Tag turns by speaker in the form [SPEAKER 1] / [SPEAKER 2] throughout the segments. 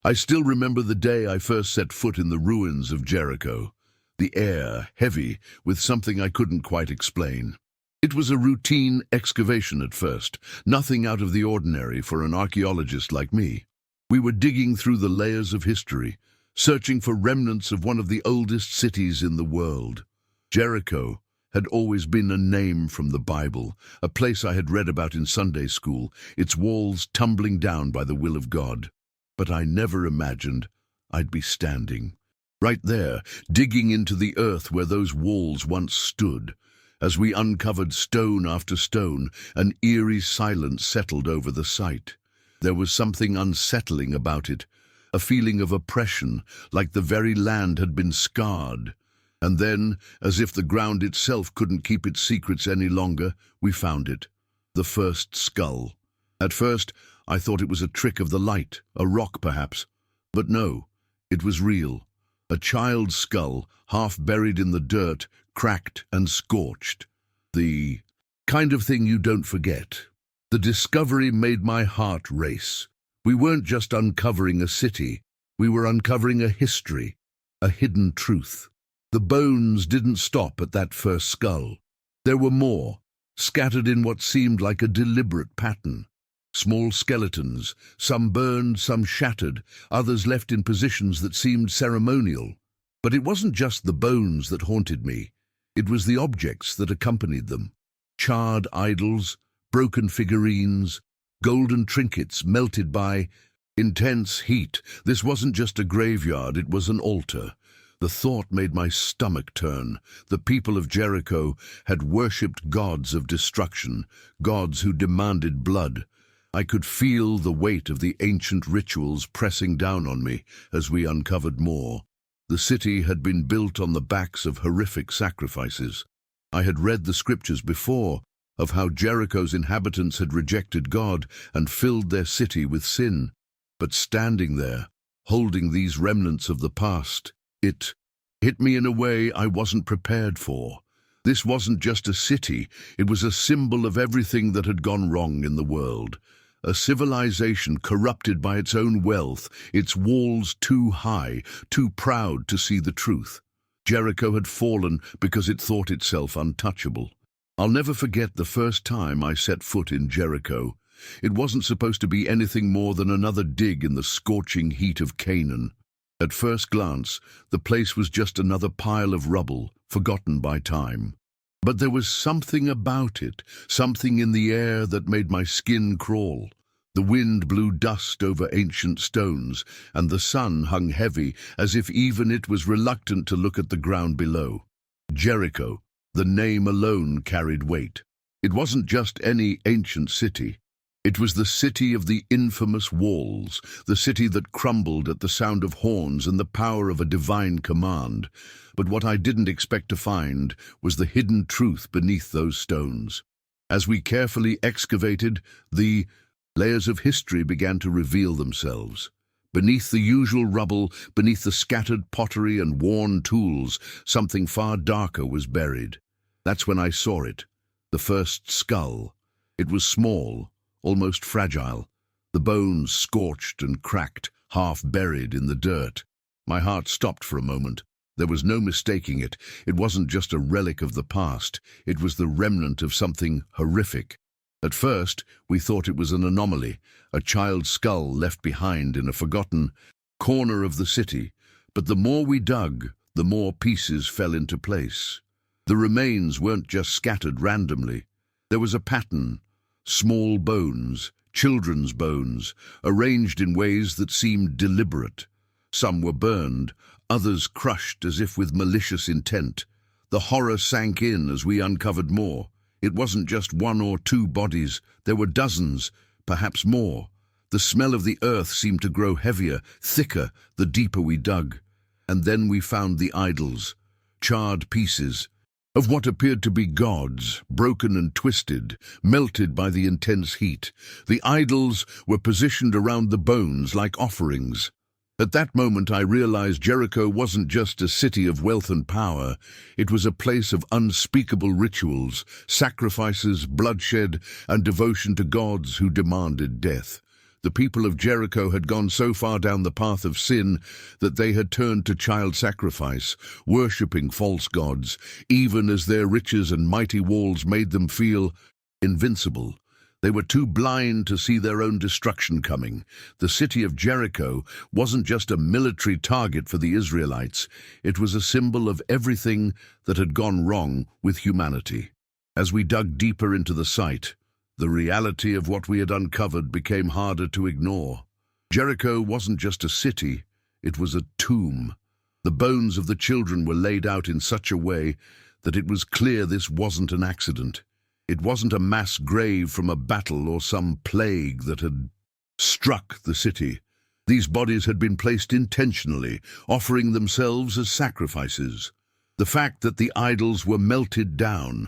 [SPEAKER 1] I still remember the day I first set foot in the ruins of Jericho. The air heavy with something I couldn't quite explain. It was a routine excavation at first, nothing out of the ordinary for an archaeologist like me. We were digging through the layers of history, searching for remnants of one of the oldest cities in the world. Jericho had always been a name from the Bible, a place I had read about in Sunday school, its walls tumbling down by the will of God. But I never imagined I'd be standing right there, digging into the earth where those walls once stood. As we uncovered stone after stone, an eerie silence settled over the site. There was something unsettling about it, a feeling of oppression, like the very land had been scarred. And then, as if the ground itself couldn't keep its secrets any longer, we found it. The first skull. At first, I thought it was a trick of the light, a rock perhaps. But no, it was real. A child's skull, half buried in the dirt, cracked and scorched. The kind of thing you don't forget. The discovery made my heart race. We weren't just uncovering a city, we were uncovering a history, a hidden truth. The bones didn't stop at that first skull. There were more, scattered in what seemed like a deliberate pattern. Small skeletons, some burned, some shattered, others left in positions that seemed ceremonial. But it wasn't just the bones that haunted me. It was the objects that accompanied them. Charred idols, broken figurines, golden trinkets melted by intense heat. This wasn't just a graveyard, it was an altar. The thought made my stomach turn. The people of Jericho had worshipped gods of destruction, gods who demanded blood. I could feel the weight of the ancient rituals pressing down on me as we uncovered more. The city had been built on the backs of horrific sacrifices. I had read the scriptures before of how Jericho's inhabitants had rejected God and filled their city with sin. But standing there, holding these remnants of the past, it hit me in a way I wasn't prepared for. This wasn't just a city, it was a symbol of everything that had gone wrong in the world. A civilization corrupted by its own wealth, its walls too high, too proud to see the truth. Jericho had fallen because it thought itself untouchable. I'll never forget the first time I set foot in Jericho. It wasn't supposed to be anything more than another dig in the scorching heat of Canaan. At first glance, the place was just another pile of rubble, forgotten by time. But there was something about it, something in the air that made my skin crawl. The wind blew dust over ancient stones, and the sun hung heavy, as if even it was reluctant to look at the ground below. Jericho, the name alone carried weight. It wasn't just any ancient city. It was the city of the infamous walls, the city that crumbled at the sound of horns and the power of a divine command. But what I didn't expect to find was the hidden truth beneath those stones. As we carefully excavated, the layers of history began to reveal themselves. Beneath the usual rubble, beneath the scattered pottery and worn tools, something far darker was buried. That's when I saw it, the first skull. It was small, almost fragile, the bones scorched and cracked, half buried in the dirt. My heart stopped for a moment. There was no mistaking it. It wasn't just a relic of the past. It was the remnant of something horrific. At first, we thought it was an anomaly, a child's skull left behind in a forgotten corner of the city. But the more we dug, the more pieces fell into place. The remains weren't just scattered randomly. There was a pattern. Small bones, children's bones, arranged in ways that seemed deliberate. Some were burned, others crushed as if with malicious intent. The horror sank in as we uncovered more. It wasn't just one or two bodies, there were dozens, perhaps more. The smell of the earth seemed to grow heavier, thicker, the deeper we dug. And then we found the idols, charred pieces of what appeared to be gods, broken and twisted, melted by the intense heat. The idols were positioned around the bones like offerings. At that moment I realized Jericho wasn't just a city of wealth and power. It was a place of unspeakable rituals, sacrifices, bloodshed, and devotion to gods who demanded death. The people of Jericho had gone so far down the path of sin that they had turned to child sacrifice, worshipping false gods, even as their riches and mighty walls made them feel invincible. They were too blind to see their own destruction coming. The city of Jericho wasn't just a military target for the Israelites, it was a symbol of everything that had gone wrong with humanity. As we dug deeper into the site, the reality of what we had uncovered became harder to ignore. Jericho wasn't just a city, it was a tomb. The bones of the children were laid out in such a way that it was clear this wasn't an accident. It wasn't a mass grave from a battle or some plague that had struck the city. These bodies had been placed intentionally, offering themselves as sacrifices. The fact that the idols were melted down,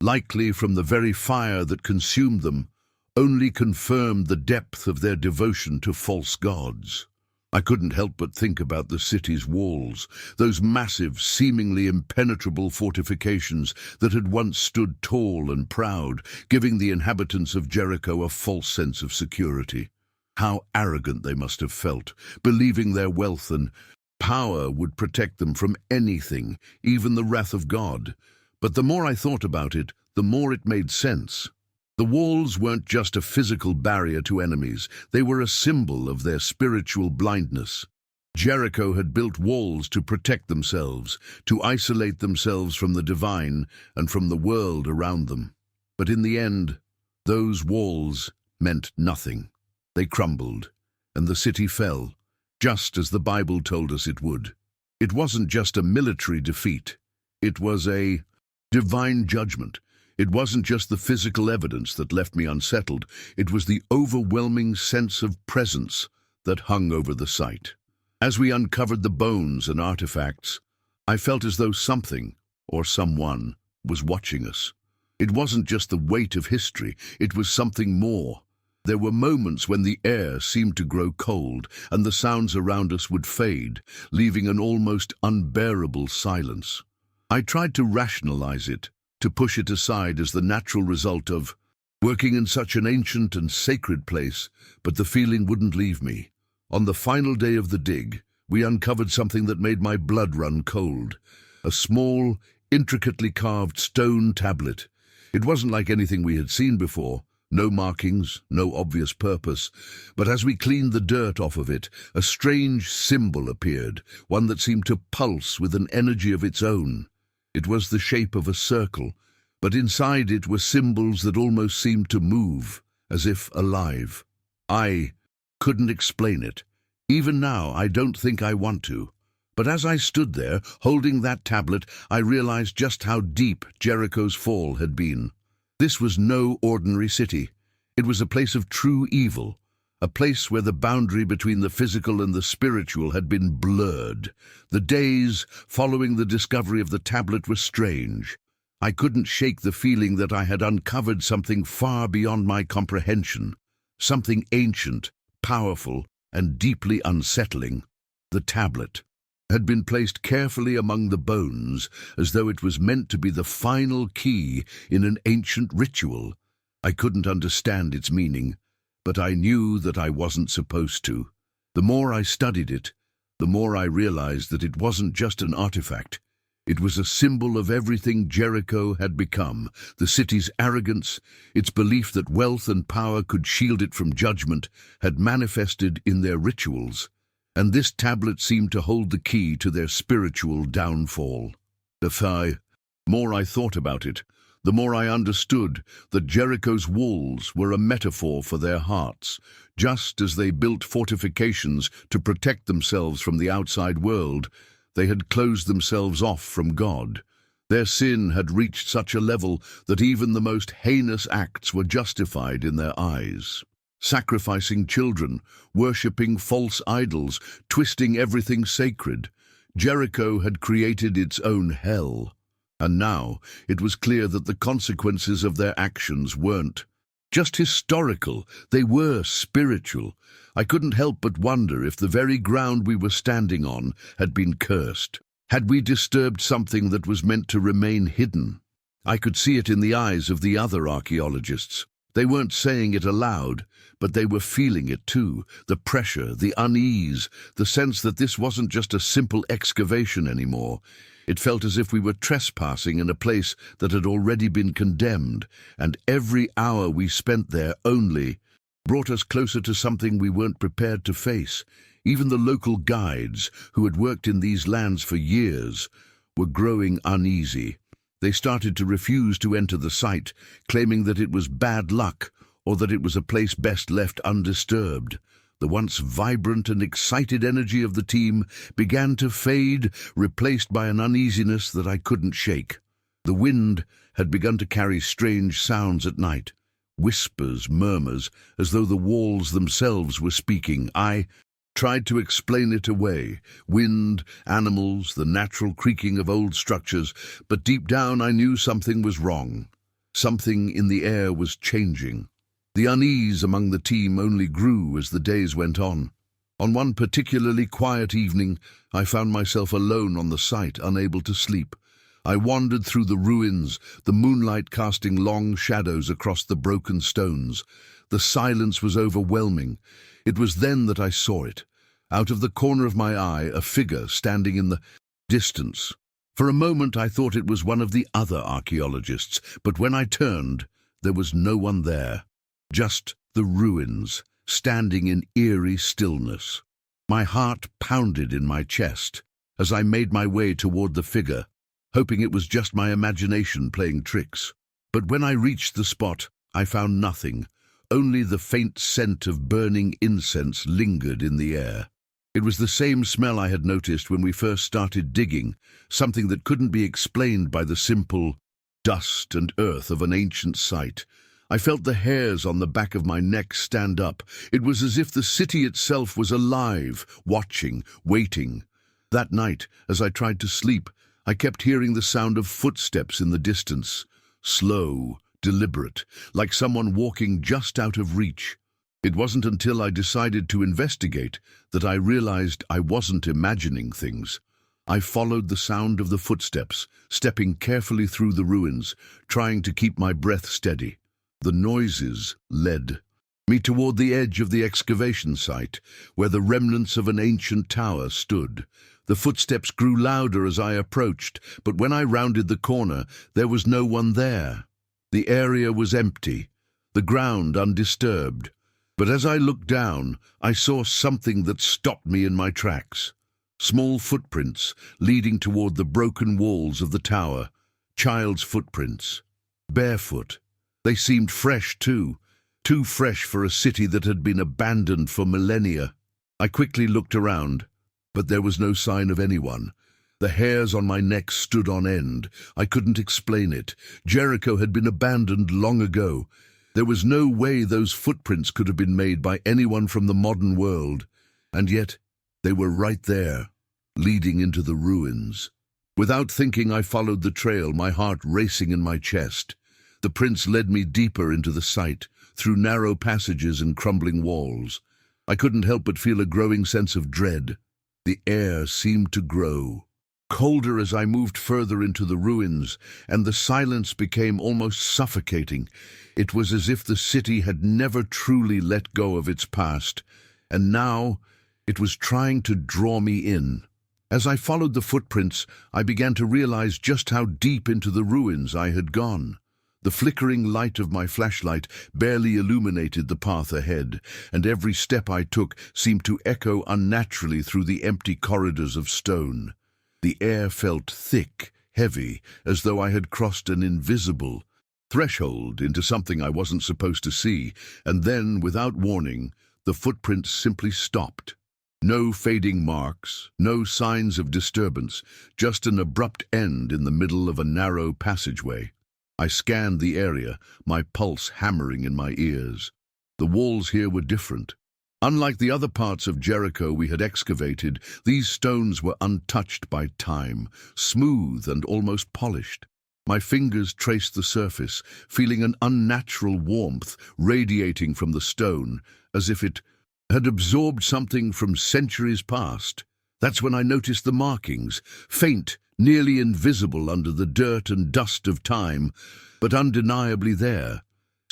[SPEAKER 1] likely from the very fire that consumed them, only confirmed the depth of their devotion to false gods. I couldn't help but think about the city's walls, those massive, seemingly impenetrable fortifications that had once stood tall and proud, giving the inhabitants of Jericho a false sense of security. How arrogant they must have felt, believing their wealth and power would protect them from anything, even the wrath of God. But the more I thought about it, the more it made sense. The walls weren't just a physical barrier to enemies, they were a symbol of their spiritual blindness. Jericho had built walls to protect themselves, to isolate themselves from the divine and from the world around them. But in the end, those walls meant nothing. They crumbled, and the city fell, just as the Bible told us it would. It wasn't just a military defeat, it was a divine judgment. It wasn't just the physical evidence that left me unsettled, it was the overwhelming sense of presence that hung over the site. As we uncovered the bones and artifacts, I felt as though something, or someone, was watching us. It wasn't just the weight of history, it was something more. There were moments when the air seemed to grow cold and the sounds around us would fade, leaving an almost unbearable silence. I tried to rationalize it, to push it aside as the natural result of working in such an ancient and sacred place, but the feeling wouldn't leave me. On the final day of the dig, we uncovered something that made my blood run cold. A small, intricately carved stone tablet. It wasn't like anything we had seen before, no markings, no obvious purpose, but as we cleaned the dirt off of it, a strange symbol appeared, one that seemed to pulse with an energy of its own. It was the shape of a circle, but inside it were symbols that almost seemed to move, as if alive. I couldn't explain it. Even now, I don't think I want to. But as I stood there, holding that tablet, I realized just how deep Jericho's fall had been. This was no ordinary city. It was a place of true evil, a place where the boundary between the physical and the spiritual had been blurred. The days following the discovery of the tablet were strange. I couldn't shake the feeling that I had uncovered something far beyond my comprehension, something ancient, powerful, and deeply unsettling. The tablet had been placed carefully among the bones, as though it was meant to be the final key in an ancient ritual. I couldn't understand its meaning, but I knew that I wasn't supposed to. The more I studied it, the more I realized that it wasn't just an artifact. It was a symbol of everything Jericho had become, the city's arrogance, its belief that wealth and power could shield it from judgment, had manifested in their rituals, and this tablet seemed to hold the key to their spiritual downfall. The more I thought about it, the more I understood that Jericho's walls were a metaphor for their hearts. Just as they built fortifications to protect themselves from the outside world, they had closed themselves off from God. Their sin had reached such a level that even the most heinous acts were justified in their eyes. Sacrificing children, worshipping false idols, twisting everything sacred. Jericho had created its own hell. And now it was clear that the consequences of their actions weren't just historical, they were spiritual. I couldn't help but wonder if the very ground we were standing on had been cursed. Had we disturbed something that was meant to remain hidden? I could see it in the eyes of the other archaeologists. They weren't saying it aloud, but they were feeling it too. The pressure, the unease, the sense that this wasn't just a simple excavation anymore. It felt as if we were trespassing in a place that had already been condemned, and every hour we spent there only brought us closer to something we weren't prepared to face. Even the local guides, who had worked in these lands for years, were growing uneasy. They started to refuse to enter the site, claiming that it was bad luck or that it was a place best left undisturbed. The once vibrant and excited energy of the team began to fade, replaced by an uneasiness that I couldn't shake. The wind had begun to carry strange sounds at night, whispers, murmurs, as though the walls themselves were speaking. I tried to explain it away. Wind, animals, the natural creaking of old structures, but deep down I knew something was wrong. Something in the air was changing. The unease among the team only grew as the days went on. On one particularly quiet evening, I found myself alone on the site, unable to sleep. I wandered through the ruins, the moonlight casting long shadows across the broken stones. The silence was overwhelming. It was then that I saw it. Out of the corner of my eye, a figure standing in the distance. For a moment I thought it was one of the other archaeologists, but when I turned, there was no one there. Just the ruins, standing in eerie stillness. My heart pounded in my chest as I made my way toward the figure, hoping it was just my imagination playing tricks. But when I reached the spot, I found nothing. Only the faint scent of burning incense lingered in the air. It was the same smell I had noticed when we first started digging, something that couldn't be explained by the simple dust and earth of an ancient site. I felt the hairs on the back of my neck stand up. It was as if the city itself was alive, watching, waiting. That night, as I tried to sleep, I kept hearing the sound of footsteps in the distance, slow, deliberate, like someone walking just out of reach. It wasn't until I decided to investigate that I realized I wasn't imagining things. I followed the sound of the footsteps, stepping carefully through the ruins, trying to keep my breath steady. The noises led me toward the edge of the excavation site, where the remnants of an ancient tower stood. The footsteps grew louder as I approached, but when I rounded the corner, there was no one there. The area was empty, the ground undisturbed. But as I looked down, I saw something that stopped me in my tracks. Small footprints leading toward the broken walls of the tower. Child's footprints. Barefoot. They seemed fresh too fresh for a city that had been abandoned for millennia. I quickly looked around, but there was no sign of anyone. The hairs on my neck stood on end. I couldn't explain it. Jericho had been abandoned long ago. There was no way those footprints could have been made by anyone from the modern world. And yet, they were right there, leading into the ruins. Without thinking, I followed the trail, my heart racing in my chest. The prints led me deeper into the site, through narrow passages and crumbling walls. I couldn't help but feel a growing sense of dread. The air seemed to grow colder as I moved further into the ruins, and the silence became almost suffocating. It was as if the city had never truly let go of its past, and now it was trying to draw me in. As I followed the footprints, I began to realize just how deep into the ruins I had gone. The flickering light of my flashlight barely illuminated the path ahead, and every step I took seemed to echo unnaturally through the empty corridors of stone. The air felt thick, heavy, as though I had crossed an invisible threshold into something I wasn't supposed to see, and then, without warning, the footprints simply stopped. No fading marks, no signs of disturbance, just an abrupt end in the middle of a narrow passageway. I scanned the area, my pulse hammering in my ears. The walls here were different. Unlike the other parts of Jericho we had excavated, these stones were untouched by time, smooth and almost polished. My fingers traced the surface, feeling an unnatural warmth radiating from the stone, as if it had absorbed something from centuries past. That's when I noticed the markings, faint, nearly invisible under the dirt and dust of time, but undeniably there.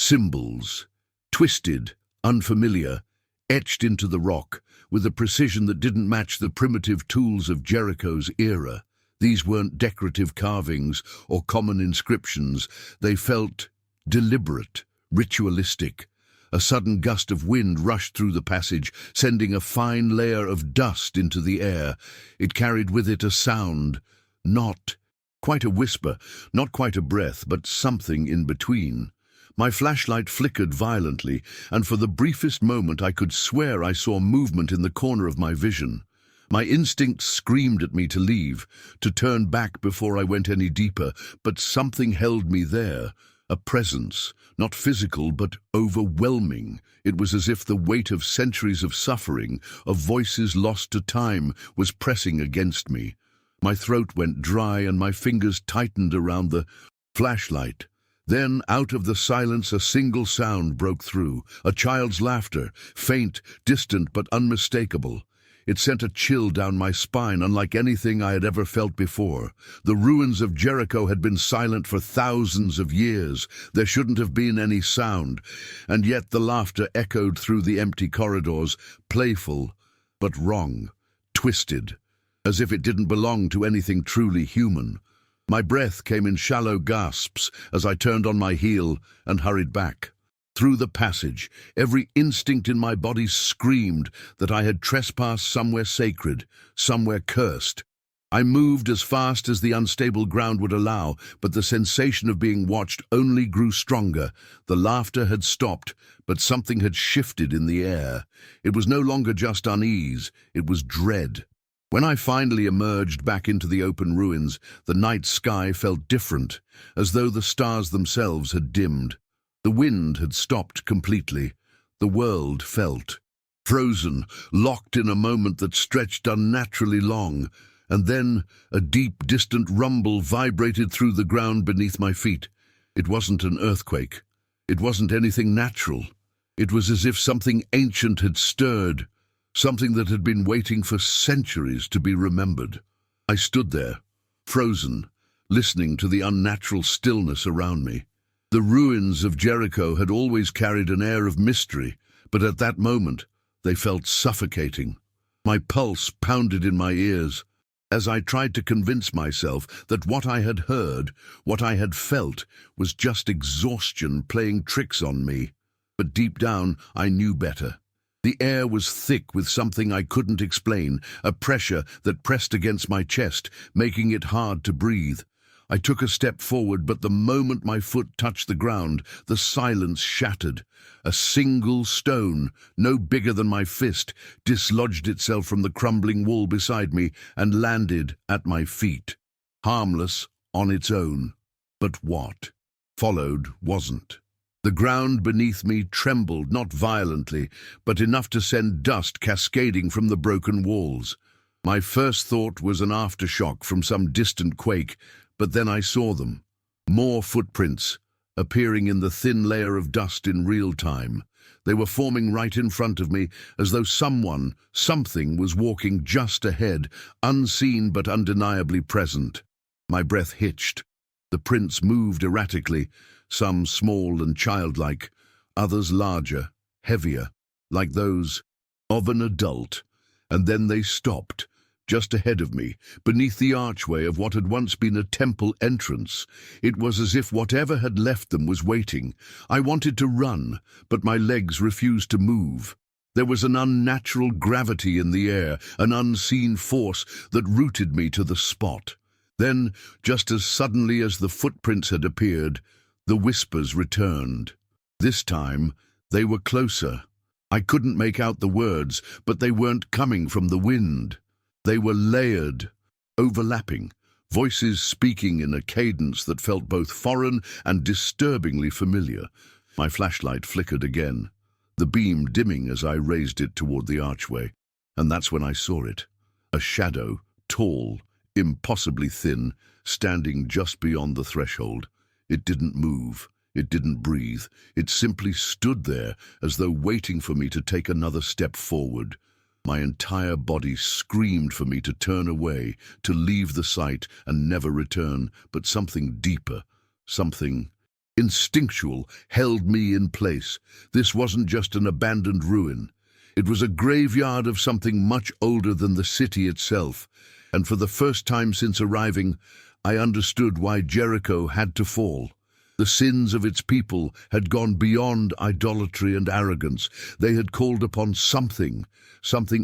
[SPEAKER 1] Symbols, twisted, unfamiliar, etched into the rock with a precision that didn't match the primitive tools of Jericho's era. These weren't decorative carvings or common inscriptions. They felt deliberate, ritualistic. A sudden gust of wind rushed through the passage, sending a fine layer of dust into the air. It carried with it a sound, not quite a whisper, not quite a breath, but something in between. My flashlight flickered violently, and for the briefest moment I could swear I saw movement in the corner of my vision. My instincts screamed at me to leave, to turn back before I went any deeper, but something held me there. A presence, not physical but overwhelming. It was as if the weight of centuries of suffering, of voices lost to time, was pressing against me. My throat went dry and my fingers tightened around the flashlight. Then, out of the silence, a single sound broke through, a child's laughter, faint, distant but unmistakable. It sent a chill down my spine, unlike anything I had ever felt before. The ruins of Jericho had been silent for thousands of years. There shouldn't have been any sound, and yet the laughter echoed through the empty corridors, playful, but wrong, twisted, as if it didn't belong to anything truly human. My breath came in shallow gasps as I turned on my heel and hurried back. Through the passage, every instinct in my body screamed that I had trespassed somewhere sacred, somewhere cursed. I moved as fast as the unstable ground would allow, but the sensation of being watched only grew stronger. The laughter had stopped, but something had shifted in the air. It was no longer just unease, it was dread. When I finally emerged back into the open ruins, the night sky felt different, as though the stars themselves had dimmed. The wind had stopped completely. The world felt frozen, locked in a moment that stretched unnaturally long, and then a deep, distant rumble vibrated through the ground beneath my feet. It wasn't an earthquake. It wasn't anything natural. It was as if something ancient had stirred, something that had been waiting for centuries to be remembered. I stood there, frozen, listening to the unnatural stillness around me. The ruins of Jericho had always carried an air of mystery, but at that moment they felt suffocating. My pulse pounded in my ears as I tried to convince myself that what I had heard, what I had felt, was just exhaustion playing tricks on me. But deep down, I knew better. The air was thick with something I couldn't explain, a pressure that pressed against my chest, making it hard to breathe. I took a step forward, but the moment my foot touched the ground, the silence shattered. A single stone, no bigger than my fist, dislodged itself from the crumbling wall beside me and landed at my feet. Harmless on its own. But what followed wasn't. The ground beneath me trembled, not violently, but enough to send dust cascading from the broken walls. My first thought was an aftershock from some distant quake, but then I saw them. More footprints, appearing in the thin layer of dust in real time. They were forming right in front of me, as though something was walking just ahead, unseen but undeniably present. My breath hitched. The prints moved erratically, some small and childlike, others larger, heavier, like those of an adult. And then they stopped, just ahead of me, beneath the archway of what had once been a temple entrance. It was as if whatever had left them was waiting. I wanted to run, but my legs refused to move. There was an unnatural gravity in the air, an unseen force that rooted me to the spot. Then, just as suddenly as the footprints had appeared, the whispers returned. This time, they were closer. I couldn't make out the words, but they weren't coming from the wind. They were layered, overlapping, voices speaking in a cadence that felt both foreign and disturbingly familiar. My flashlight flickered again, the beam dimming as I raised it toward the archway, and that's when I saw it. A shadow, tall, impossibly thin, standing just beyond the threshold. It didn't move. It didn't breathe. It simply stood there, as though waiting for me to take another step forward. My entire body screamed for me to turn away, to leave the sight and never return, but something deeper, something instinctual, held me in place. This wasn't just an abandoned ruin. It was a graveyard of something much older than the city itself, and for the first time since arriving, I understood why Jericho had to fall. The sins of its people had gone beyond idolatry and arrogance. They had called upon something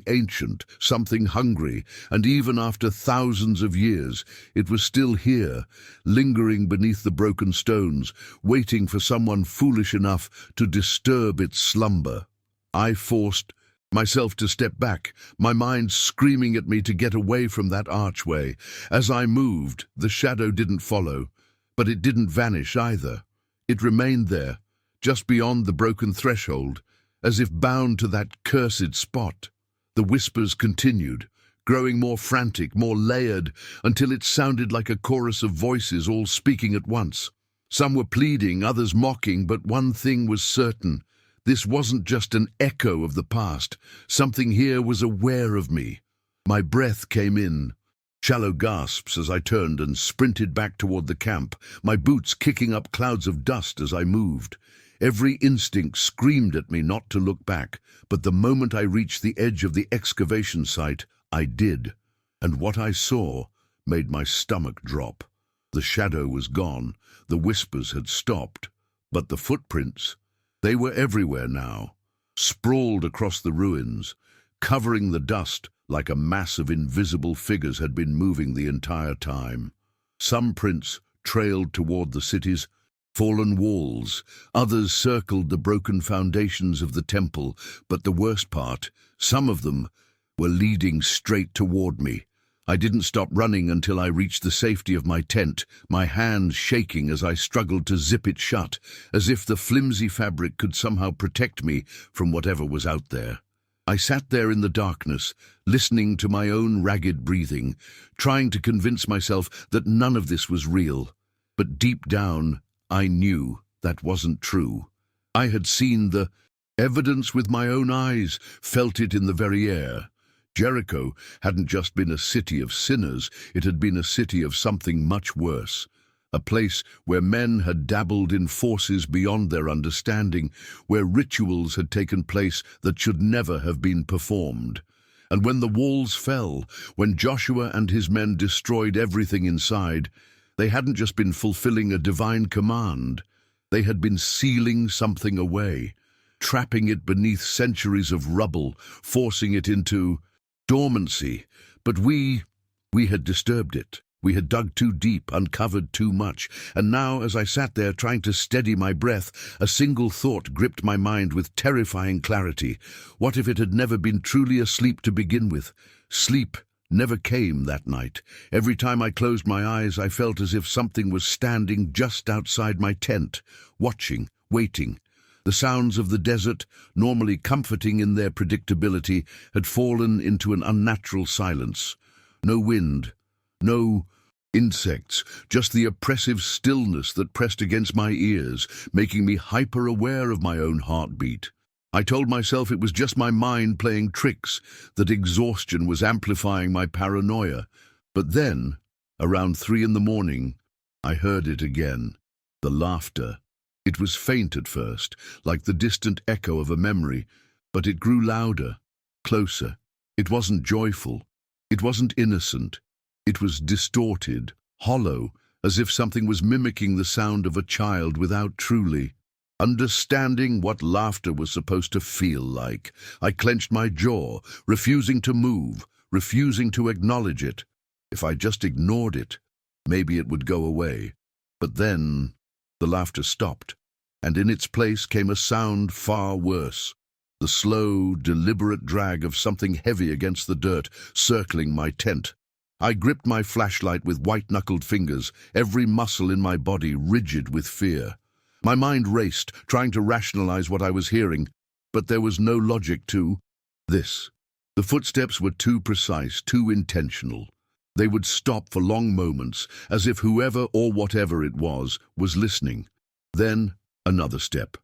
[SPEAKER 1] ancient, something hungry, and even after thousands of years, it was still here, lingering beneath the broken stones, waiting for someone foolish enough to disturb its slumber. I forced myself to step back, my mind screaming at me to get away from that archway. As I moved, the shadow didn't follow, but it didn't vanish either. It remained there, just beyond the broken threshold, as if bound to that cursed spot. The whispers continued, growing more frantic, more layered, until it sounded like a chorus of voices all speaking at once. Some were pleading, others mocking, but one thing was certain. This wasn't just an echo of the past. Something here was aware of me. My breath came in, shallow gasps as I turned and sprinted back toward the camp, my boots kicking up clouds of dust as I moved. Every instinct screamed at me not to look back, but the moment I reached the edge of the excavation site, I did. And what I saw made my stomach drop. The shadow was gone, the whispers had stopped, but the footprints, they were everywhere now, sprawled across the ruins, covering the dust like a mass of invisible figures had been moving the entire time. Some prints trailed toward the city's fallen walls, others circled the broken foundations of the temple, but the worst part, some of them were leading straight toward me. I didn't stop running until I reached the safety of my tent, my hands shaking as I struggled to zip it shut, as if the flimsy fabric could somehow protect me from whatever was out there. I sat there in the darkness, listening to my own ragged breathing, trying to convince myself that none of this was real. But deep down, I knew that wasn't true. I had seen the evidence with my own eyes, felt it in the very air. Jericho hadn't just been a city of sinners, it had been a city of something much worse. A place where men had dabbled in forces beyond their understanding, where rituals had taken place that should never have been performed. And when the walls fell, when Joshua and his men destroyed everything inside, they hadn't just been fulfilling a divine command, they had been sealing something away, trapping it beneath centuries of rubble, forcing it into dormancy. But we had disturbed it. We had dug too deep, uncovered too much, and now, as I sat there trying to steady my breath, a single thought gripped my mind with terrifying clarity. What if it had never been truly asleep to begin with? Sleep never came that night. Every time I closed my eyes, I felt as if something was standing just outside my tent, watching, waiting. The sounds of the desert, normally comforting in their predictability, had fallen into an unnatural silence. No wind, no insects, just the oppressive stillness that pressed against my ears, making me hyper-aware of my own heartbeat. I told myself it was just my mind playing tricks, that exhaustion was amplifying my paranoia. But then, around 3 a.m, I heard it again. The laughter. It was faint at first, like the distant echo of a memory, but it grew louder, closer. It wasn't joyful. It wasn't innocent. It was distorted, hollow, as if something was mimicking the sound of a child without truly understanding what laughter was supposed to feel like. I clenched my jaw, refusing to move, refusing to acknowledge it. If I just ignored it, maybe it would go away. But then the laughter stopped, and in its place came a sound far worse. The slow, deliberate drag of something heavy against the dirt, circling my tent. I gripped my flashlight with white-knuckled fingers, every muscle in my body rigid with fear. My mind raced, trying to rationalize what I was hearing, but there was no logic to this. The footsteps were too precise, too intentional. They would stop for long moments, as if whoever or whatever it was listening. Then another step,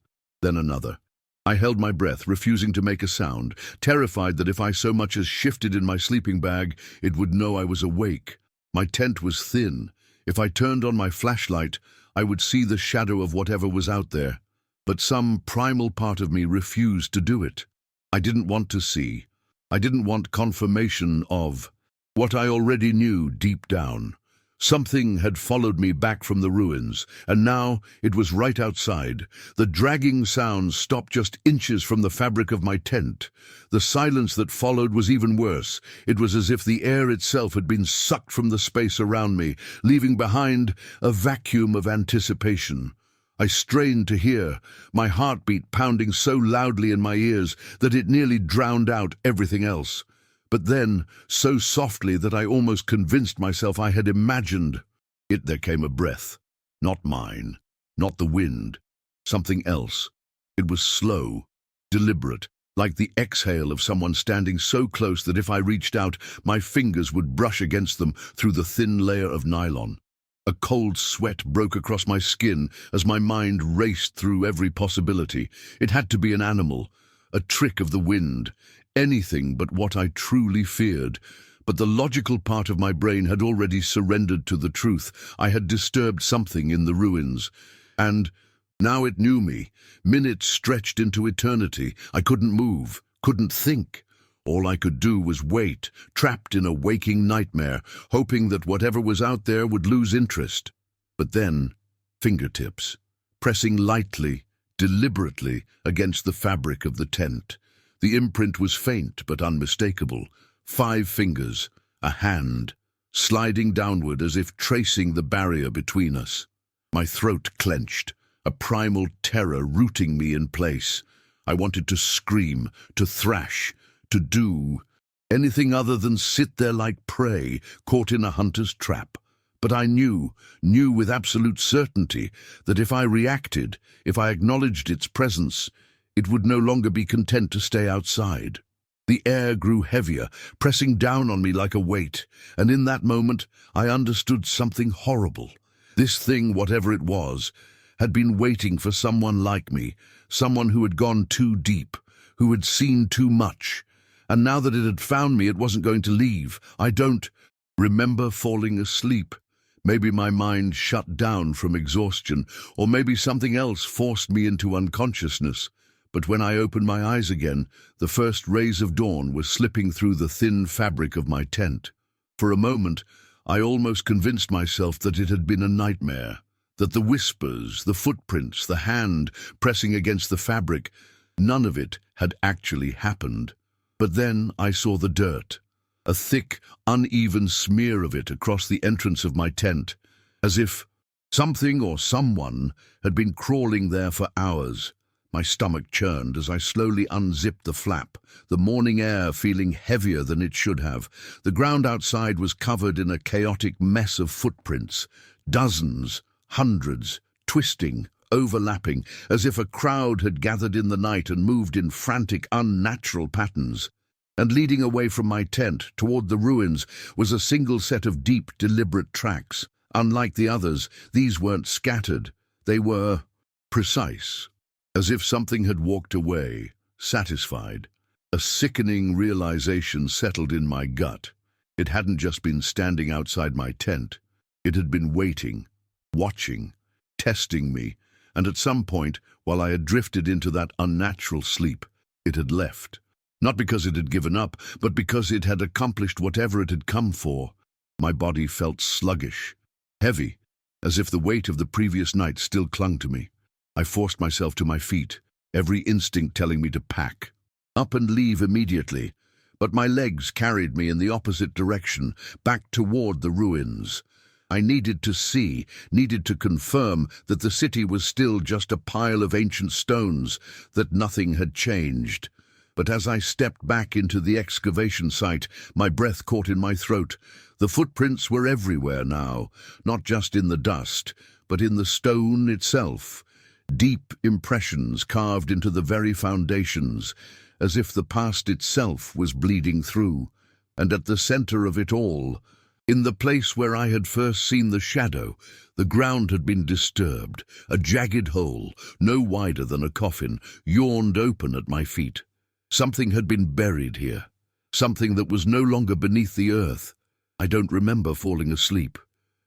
[SPEAKER 1] then another. I held my breath, refusing to make a sound, terrified that if I so much as shifted in my sleeping bag, it would know I was awake. My tent was thin. If I turned on my flashlight, I would see the shadow of whatever was out there. But some primal part of me refused to do it. I didn't want to see. I didn't want confirmation of what I already knew deep down. Something had followed me back from the ruins, and now it was right outside. The dragging sound stopped just inches from the fabric of my tent. The silence that followed was even worse. It was as if the air itself had been sucked from the space around me, leaving behind a vacuum of anticipation. I strained to hear, my heartbeat pounding so loudly in my ears that it nearly drowned out everything else. But then, so softly that I almost convinced myself I had imagined it, there came a breath. Not mine, not the wind, something else. It was slow, deliberate, like the exhale of someone standing so close that if I reached out, my fingers would brush against them through the thin layer of nylon. A cold sweat broke across my skin as my mind raced through every possibility. It had to be an animal, a trick of the wind, anything but what I truly feared. But the logical part of my brain had already surrendered to the truth. I had disturbed something in the ruins. And now it knew me. Minutes stretched into eternity. I couldn't move, couldn't think. All I could do was wait, trapped in a waking nightmare, hoping that whatever was out there would lose interest. But then, fingertips, pressing lightly, deliberately against the fabric of the tent. The imprint was faint but unmistakable. 5 fingers, a hand, sliding downward as if tracing the barrier between us. My throat clenched, a primal terror rooting me in place. I wanted to scream, to thrash, to do anything other than sit there like prey caught in a hunter's trap. But I knew with absolute certainty that if I reacted, if I acknowledged its presence, it would no longer be content to stay outside. The air grew heavier, pressing down on me like a weight, and in that moment I understood something horrible. This thing, whatever it was, had been waiting for someone like me, someone who had gone too deep, who had seen too much. And now that it had found me, it wasn't going to leave. I don't remember falling asleep. Maybe my mind shut down from exhaustion, or maybe something else forced me into unconsciousness. But when I opened my eyes again, the first rays of dawn were slipping through the thin fabric of my tent. For a moment, I almost convinced myself that it had been a nightmare, that the whispers, the footprints, the hand pressing against the fabric, none of it had actually happened. But then I saw the dirt, a thick, uneven smear of it across the entrance of my tent, as if something or someone had been crawling there for hours. My stomach churned as I slowly unzipped the flap, the morning air feeling heavier than it should have. The ground outside was covered in a chaotic mess of footprints, dozens, hundreds, twisting, overlapping, as if a crowd had gathered in the night and moved in frantic, unnatural patterns. And leading away from my tent, toward the ruins, was a single set of deep, deliberate tracks. Unlike the others, these weren't scattered. They were precise, as if something had walked away, satisfied. A sickening realization settled in my gut. It hadn't just been standing outside my tent. It had been waiting, watching, testing me, and at some point, while I had drifted into that unnatural sleep, it had left. Not because it had given up, but because it had accomplished whatever it had come for. My body felt sluggish, heavy, as if the weight of the previous night still clung to me. I forced myself to my feet, every instinct telling me to pack, up and leave immediately. But my legs carried me in the opposite direction, back toward the ruins. I needed to see, needed to confirm that the city was still just a pile of ancient stones, that nothing had changed. But as I stepped back into the excavation site, my breath caught in my throat. The footprints were everywhere now, not just in the dust, but in the stone itself. Deep impressions carved into the very foundations, as if the past itself was bleeding through. And at the center of it all, in the place where I had first seen the shadow, the ground had been disturbed. A jagged hole, no wider than a coffin, yawned open at my feet. Something had been buried here, something that was no longer beneath the earth. I don't remember falling asleep.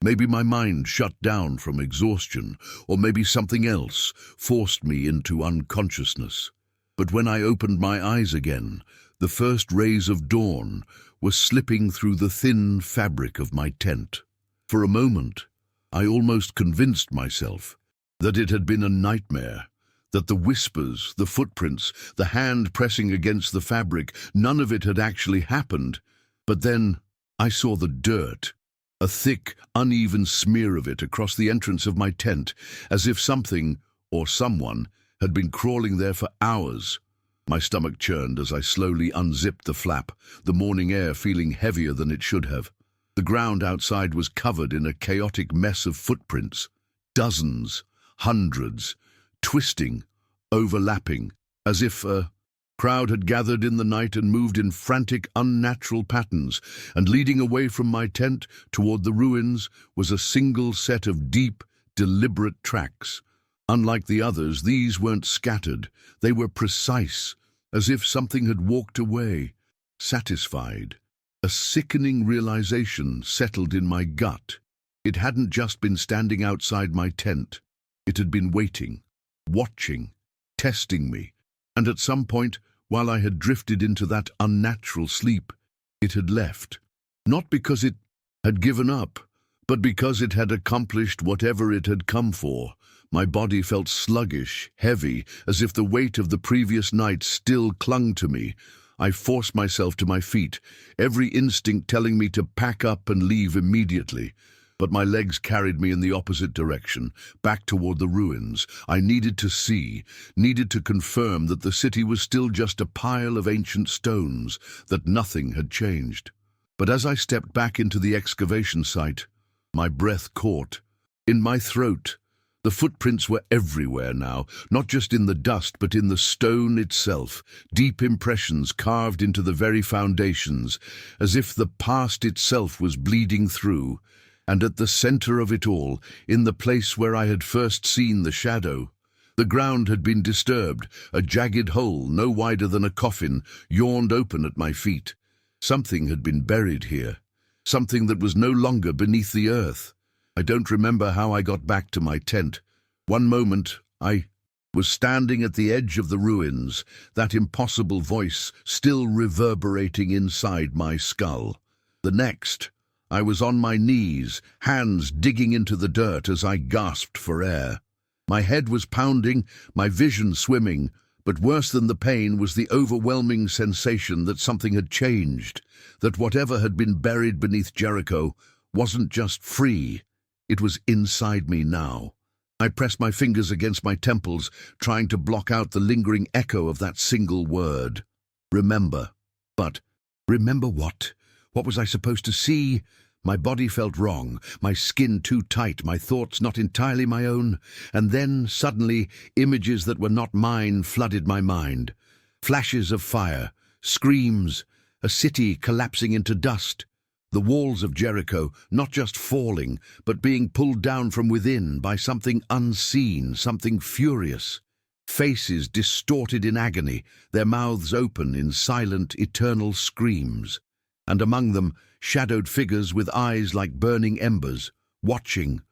[SPEAKER 1] Maybe my mind shut down from exhaustion, or maybe something else forced me into unconsciousness. But when I opened my eyes again, the first rays of dawn were slipping through the thin fabric of my tent. For a moment, I almost convinced myself that it had been a nightmare, that the whispers, the footprints, the hand pressing against the fabric, none of it had actually happened. But then I saw the dirt, a thick, uneven smear of it across the entrance of my tent, as if something, or someone, had been crawling there for hours. My stomach churned as I slowly unzipped the flap, the morning air feeling heavier than it should have. The ground outside was covered in a chaotic mess of footprints, dozens, hundreds, twisting, overlapping, as if a crowd had gathered in the night and moved in frantic, unnatural patterns, and leading away from my tent toward the ruins was a single set of deep, deliberate tracks. Unlike the others, these weren't scattered. They were precise, as if something had walked away, satisfied. A sickening realization settled in my gut. It hadn't just been standing outside my tent. It had been waiting, watching, testing me. And at some point, while I had drifted into that unnatural sleep, it had left. Not because it had given up, but because it had accomplished whatever it had come for. My body felt sluggish, heavy, as if the weight of the previous night still clung to me. I forced myself to my feet, every instinct telling me to pack up and leave immediately. But my legs carried me in the opposite direction, back toward the ruins. I needed to see, needed to confirm that the city was still just a pile of ancient stones, that nothing had changed. But as I stepped back into the excavation site, my breath caught. In my throat, the footprints were everywhere now, not just in the dust but in the stone itself, deep impressions carved into the very foundations, as if the past itself was bleeding through. And at the center of it all, in the place where I had first seen the shadow, the ground had been disturbed. A jagged hole, no wider than a coffin, yawned open at my feet. Something had been buried here, something that was no longer beneath the earth. I don't remember how I got back to my tent. One moment, I was standing at the edge of the ruins, that impossible voice still reverberating inside my skull. The next, I was on my knees, hands digging into the dirt as I gasped for air. My head was pounding, my vision swimming, but worse than the pain was the overwhelming sensation that something had changed, that whatever had been buried beneath Jericho wasn't just free, it was inside me now. I pressed my fingers against my temples, trying to block out the lingering echo of that single word. Remember. But remember what? What was I supposed to see? My body felt wrong, my skin too tight, my thoughts not entirely my own, and then, suddenly, images that were not mine flooded my mind. Flashes of fire, screams, a city collapsing into dust. The walls of Jericho not just falling, but being pulled down from within by something unseen, something furious. Faces distorted in agony, their mouths open in silent, eternal screams. And among them, shadowed figures with eyes like burning embers, watching,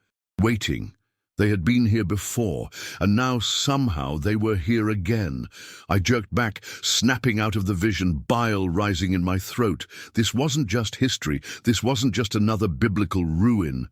[SPEAKER 1] waiting. They had been here before, and now somehow they were here again. I jerked back, snapping out of the vision, bile rising in my throat. This wasn't just history. This wasn't just another biblical ruin.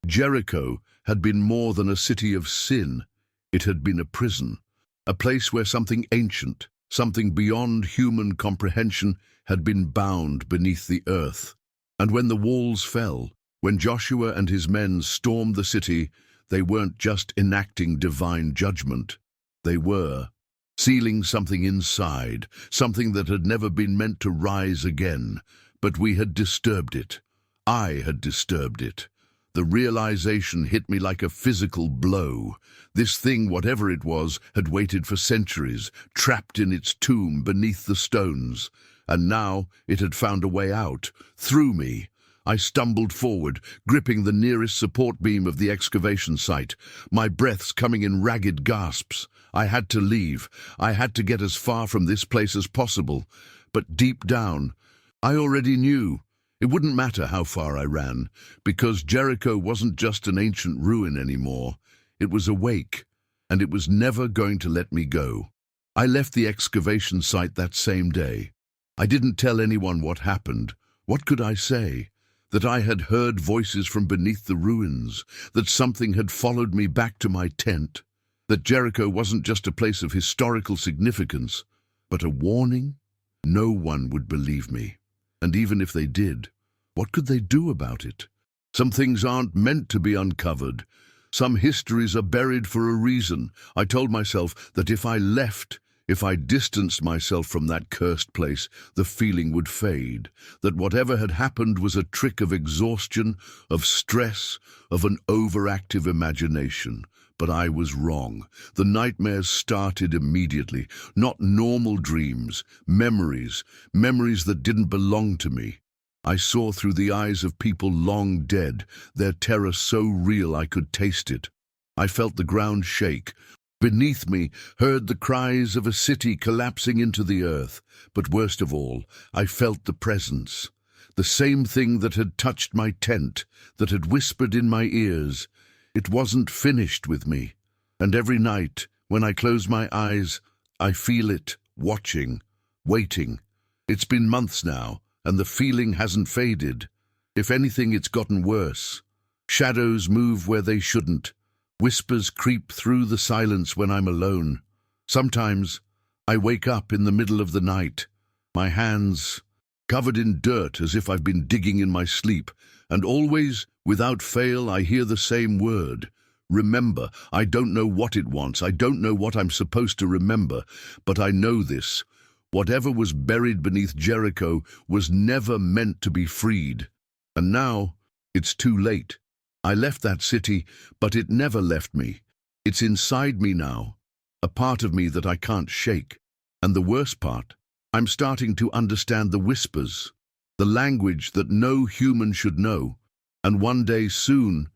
[SPEAKER 1] Jericho had been more than a city of sin. It had been a prison, a place where something ancient, something beyond human comprehension, had been bound beneath the earth. And when the walls fell, when Joshua and his men stormed the city, they weren't just enacting divine judgment. They were sealing something inside, something that had never been meant to rise again. But we had disturbed it. I had disturbed it. The realization hit me like a physical blow. This thing, whatever it was, had waited for centuries, trapped in its tomb beneath the stones. And now it had found a way out, through me. I stumbled forward, gripping the nearest support beam of the excavation site, my breaths coming in ragged gasps. I had to leave. I had to get as far from this place as possible. But deep down, I already knew. It wouldn't matter how far I ran, because Jericho wasn't just an ancient ruin anymore. It was awake, and it was never going to let me go. I left the excavation site that same day. I didn't tell anyone what happened. What could I say? That I had heard voices from beneath the ruins, that something had followed me back to my tent, that Jericho wasn't just a place of historical significance, but a warning? No one would believe me. And even if they did, what could they do about it? Some things aren't meant to be uncovered. Some histories are buried for a reason. I told myself that if I left, if I distanced myself from that cursed place, the feeling would fade, that whatever had happened was a trick of exhaustion, of stress, of an overactive imagination. But I was wrong. The nightmares started immediately. Not normal dreams, memories that didn't belong to me. I saw through the eyes of people long dead, their terror so real I could taste it. I felt the ground shake. Beneath me, heard the cries of a city collapsing into the earth. But worst of all, I felt the presence. The same thing that had touched my tent, that had whispered in my ears. It wasn't finished with me. And every night, when I close my eyes, I feel it, watching, waiting. It's been months now, and the feeling hasn't faded. If anything, it's gotten worse. Shadows move where they shouldn't. Whispers creep through the silence when I'm alone. Sometimes I wake up in the middle of the night, my hands covered in dirt as if I've been digging in my sleep, and always, without fail, I hear the same word. Remember. I don't know what it wants. I don't know what I'm supposed to remember, but I know this. Whatever was buried beneath Jericho was never meant to be freed. And now, it's too late. I left that city, but it never left me. It's inside me now, a part of me that I can't shake. And the worst part, I'm starting to understand the whispers, the language that no human should know. And one day soon,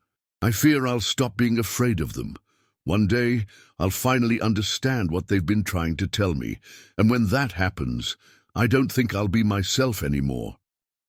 [SPEAKER 1] I fear I'll stop being afraid of them. One day, I'll finally understand what they've been trying to tell me. And when that happens, I don't think I'll be myself anymore.